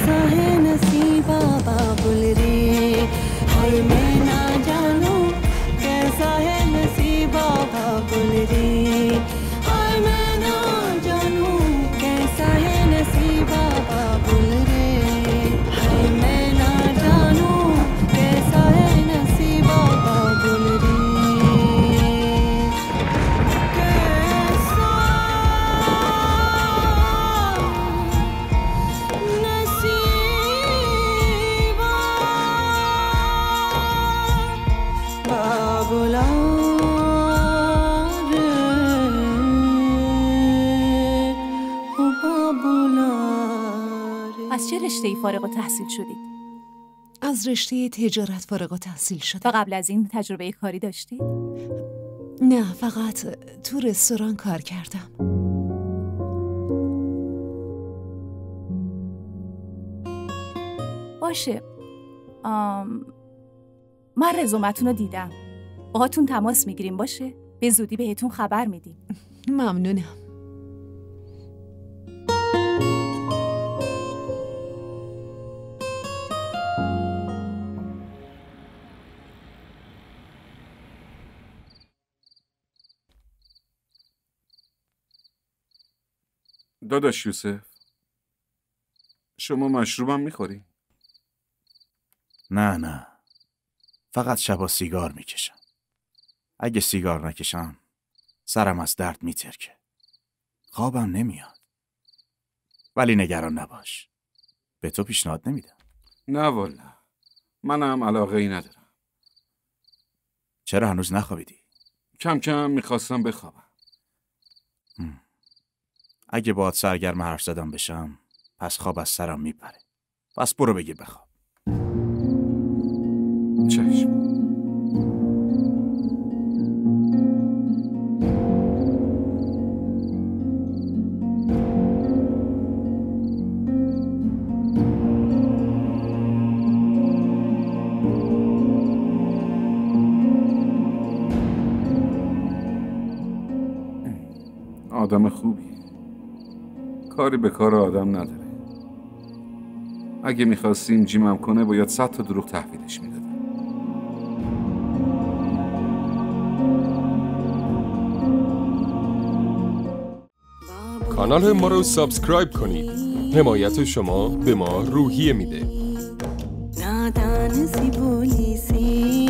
कैसा है नसीबा बाबुल रे हाय मैं ना जानूं कैसा है नसीबा बाबुल रे हाय मैं ना जानूं कैसा है नसीबा बाबुल रे हाय मैं ना जानूं कैसा है नसीबा बाबुल रे از چه رشته‌ای فارغ التحصیل شدید؟ از رشته تجارت فارغ التحصیل شدم. تا قبل از این تجربه کاری داشتید؟ نه، فقط تو رستوران کار کردم. باشه. من رزومتون رو دیدم. باهاتون تماس میگیریم باشه؟ به زودی بهتون خبر میدیم. ممنونم. داداش یوسف، شما مشروبم میخوری؟ نه، فقط شبا سیگار میکشم. اگه سیگار نکشم سرم از درد میترکه، خوابم نمیاد. ولی نگران نباش، به تو پیشنهاد نمیدم. نه والا، منم علاقه ای ندارم. چرا هنوز نخوابیدی؟ کم کم میخواستم بخوابم. اگه باهات سرگرم حرف زدم بشم پس خواب از سرم میپره. پس برو بگیر بخواب. چشم. آدم خوبی، کاری به کار آدم نداره. اگه میخواستیم جیمم کنه باید 100 تا دروغ تحویلش میدادم. کانال ما رو سابسکرایب کنید. حمایت شما به ما روحیه میده. नादान सी भोली सी